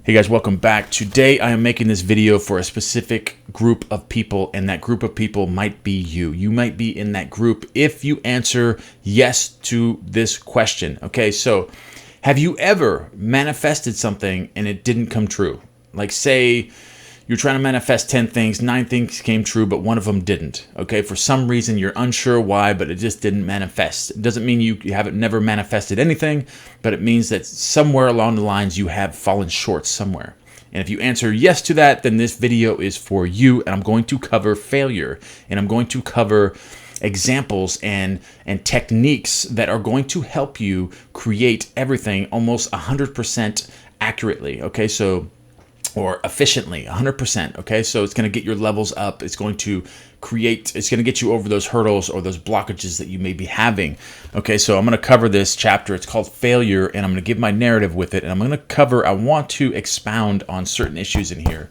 Hey guys, welcome back. Today I am making this video for a specific group of people, and that group of people might be you. You might be in that group if you answer yes to this question. Okay, so have you ever manifested something and it didn't come true? Like say you're trying to manifest 10 things, 9 things came true, but one of them didn't. Okay, for some reason you're unsure why, but it just didn't manifest. It doesn't mean you haven't never manifested anything, but it means that somewhere along the lines you have fallen short somewhere. And if you answer yes to that, then this video is for you, and I'm going to cover failure, and I'm going to cover examples and techniques that are going to help you create everything almost 100% accurately. Okay, or efficiently, 100%. Okay, so it's going to get your levels up. It's going to get you over those hurdles or those blockages that you may be having. Okay, so I'm going to cover this chapter. It's called Failure, and I'm going to give my narrative with it. And I want to expound on certain issues in here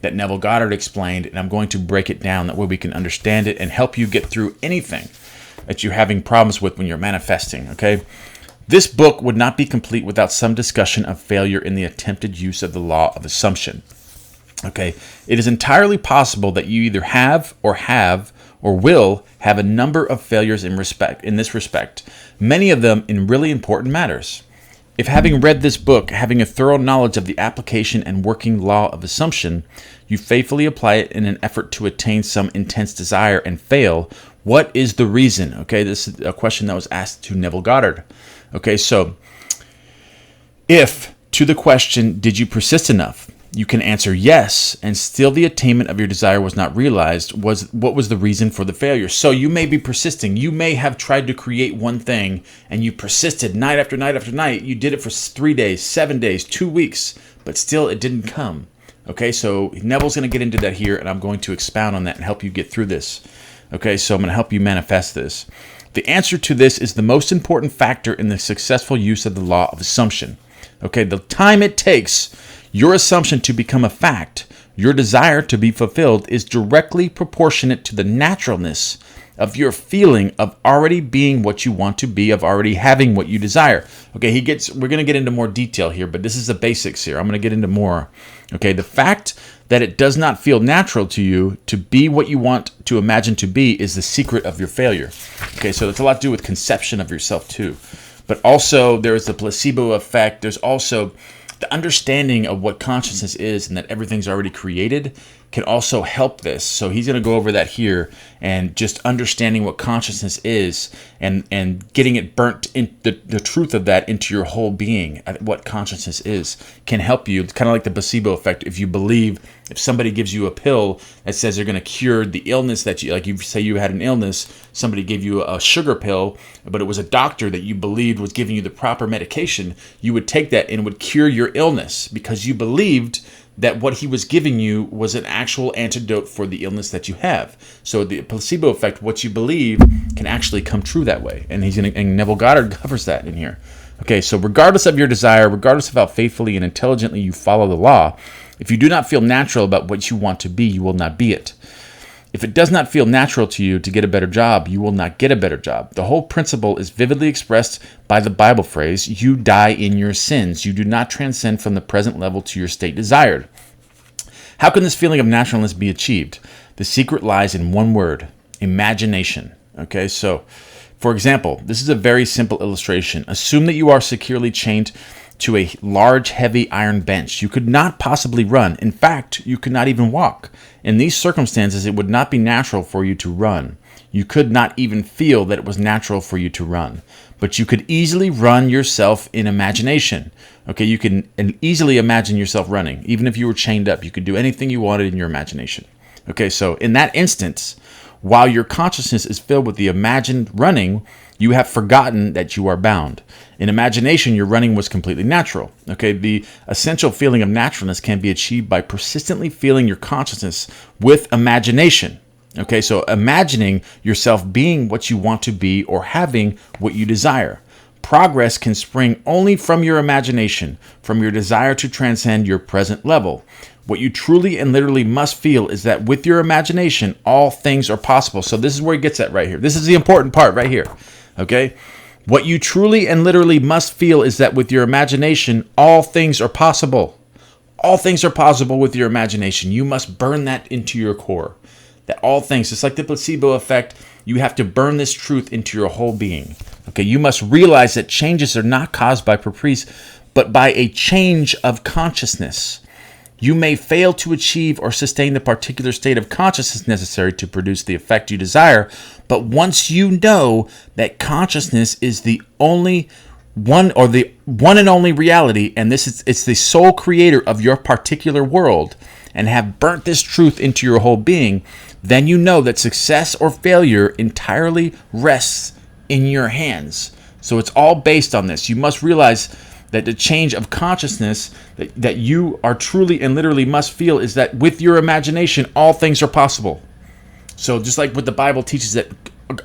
that Neville Goddard explained, and I'm going to break it down that way we can understand it and help you get through anything that you're having problems with when you're manifesting. Okay. This book would not be complete without some discussion of failure in the attempted use of the law of assumption. Okay, it is entirely possible that you either have or will have a number of failures in this respect, many of them in really important matters. If having read this book, having a thorough knowledge of the application and working law of assumption, you faithfully apply it in an effort to attain some intense desire and fail, what is the reason? Okay, this is a question that was asked to Neville Goddard. Okay, so if to the question, did you persist enough? You can answer yes, and still the attainment of your desire was not realized. What was the reason for the failure? So you may be persisting. You may have tried to create one thing, and you persisted night after night after night. You did it for 3 days, 7 days, 2 weeks, but still it didn't come. Okay, so Neville's going to get into that here, and I'm going to expound on that and help you get through this. Okay, so I'm going to help you manifest this. The answer to this is the most important factor in the successful use of the law of assumption. Okay, the time it takes your assumption to become a fact, your desire to be fulfilled, is directly proportionate to the naturalness of your feeling of already being what you want to be, of already having what you desire. Okay, we're going to get into more detail here, but this is the basics here. I'm going to get into more. Okay, the fact that it does not feel natural to you to be what you want to imagine to be is the secret of your failure. Okay, so it's a lot to do with conception of yourself too. But also there's the placebo effect. There's also the understanding of what consciousness is and that everything's already created can also help this. So he's going to go over that here, and just understanding what consciousness is and getting it burnt in the truth of that into your whole being, what consciousness is, can help you. It's kind of like the placebo effect. If somebody gives you a pill that says they're going to cure the illness that you say you had an illness, somebody gave you a sugar pill, but it was a doctor that you believed was giving you the proper medication, you would take that and it would cure your illness because you believed that what he was giving you was an actual antidote for the illness that you have. So the placebo effect, what you believe, can actually come true that way. And Neville Goddard covers that in here. Okay, so regardless of your desire, regardless of how faithfully and intelligently you follow the law, if you do not feel natural about what you want to be, you will not be it. If it does not feel natural to you to get a better job, you will not get a better job. The whole principle is vividly expressed by the Bible phrase, you die in your sins. You do not transcend from the present level to your state desired. How can this feeling of naturalness be achieved? The secret lies in one word, imagination. Okay, so for example, this is a very simple illustration. Assume that you are securely chained to a large, heavy iron bench. You could not possibly run. In fact, you could not even walk. In these circumstances, it would not be natural for you to run. You could not even feel that it was natural for you to run. But you could easily run yourself in imagination. Okay, you can easily imagine yourself running. Even if you were chained up, you could do anything you wanted in your imagination. Okay, so in that instance, while your consciousness is filled with the imagined running, you have forgotten that you are bound. In imagination, your running was completely natural. Okay, the essential feeling of naturalness can be achieved by persistently feeling your consciousness with imagination. Okay, so imagining yourself being what you want to be or having what you desire. Progress can spring only from your imagination, from your desire to transcend your present level. What you truly and literally must feel is that with your imagination, all things are possible. So this is where he gets at right here. This is the important part right here. Okay? What you truly and literally must feel is that with your imagination, all things are possible. All things are possible with your imagination. You must burn that into your core. That all things, just like the placebo effect, you have to burn this truth into your whole being. Okay, you must realize that changes are not caused by caprice, but by a change of consciousness. You may fail to achieve or sustain the particular state of consciousness necessary to produce the effect you desire, but once you know that consciousness is the only one, or the one and only reality, and it's the sole creator of your particular world, and have burnt this truth into your whole being, then you know that success or failure entirely rests in your hands. So it's all based on this. You must realize that the change of consciousness that you are truly and literally must feel is that with your imagination, all things are possible. So just like what the Bible teaches, that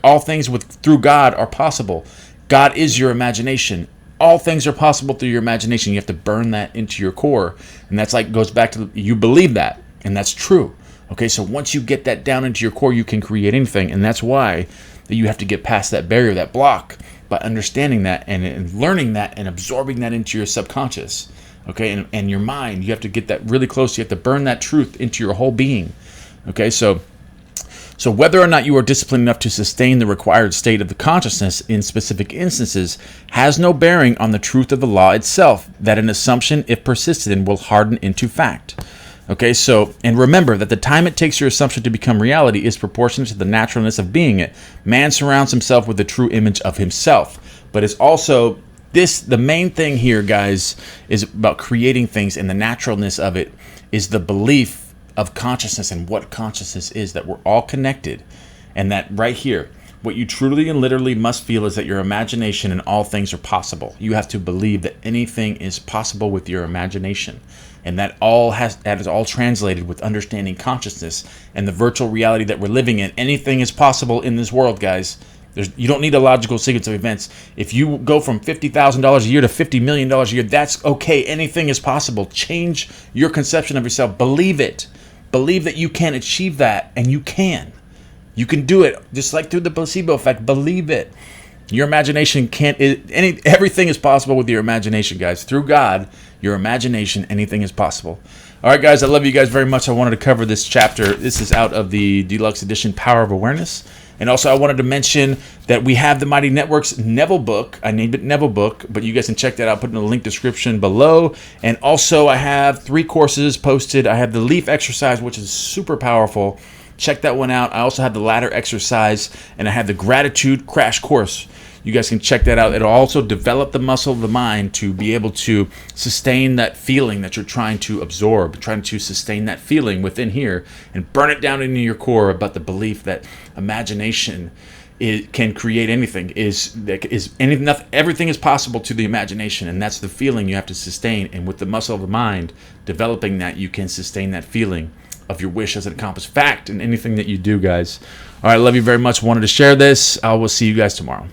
all things through God are possible. God is your imagination. All things are possible through your imagination. You have to burn that into your core. And that's like, goes back to, you believe that, and that's true. Okay, so once you get that down into your core, you can create anything. And that's why that you have to get past that barrier, that block, by understanding that and learning that and absorbing that into your subconscious. Okay, and your mind, you have to get that really close. You have to burn that truth into your whole being. Okay, so whether or not you are disciplined enough to sustain the required state of the consciousness in specific instances has no bearing on the truth of the law itself, that an assumption, if persisted in, will harden into fact. Okay, so, and remember that the time it takes your assumption to become reality is proportionate to the naturalness of being it. Man surrounds himself with the true image of himself. But it's also the main thing here, guys, is about creating things, and the naturalness of it is the belief of consciousness and what consciousness is, that we're all connected. And that right here, what you truly and literally must feel is that your imagination and all things are possible. You have to believe that anything is possible with your imagination. And that is all translated with understanding consciousness and the virtual reality that we're living in. Anything is possible in this world, guys. You don't need a logical sequence of events. If you go from $50,000 a year to $50 million a year, that's okay. Anything is possible. Change your conception of yourself. Believe it. Believe that you can achieve that, and you can. You can do it, just like through the placebo effect. Believe it. Your imagination everything is possible with your imagination, guys. Through God, your imagination, anything is possible. All right, guys, I love you guys very much. I wanted to cover this chapter. This is out of the deluxe edition, Power of Awareness. And also, I wanted to mention that we have the Mighty Network's Neville book. I named it Neville book, but you guys can check that out. Put in the link description below. And also, I have 3 courses posted. I have the Leaf exercise, which is super powerful. Check that one out. I also have the ladder exercise, and I have the gratitude crash course. You guys can check that out. It'll also develop the muscle of the mind to be able to sustain that feeling that you're trying to absorb, trying to sustain that feeling within here and burn it down into your core about the belief that imagination can create anything. Everything is possible to the imagination, and that's the feeling you have to sustain. And with the muscle of the mind, developing that, you can sustain that feeling of your wish as an accomplished fact in anything that you do, guys. All right, love you very much. Wanted to share this. I will see you guys tomorrow.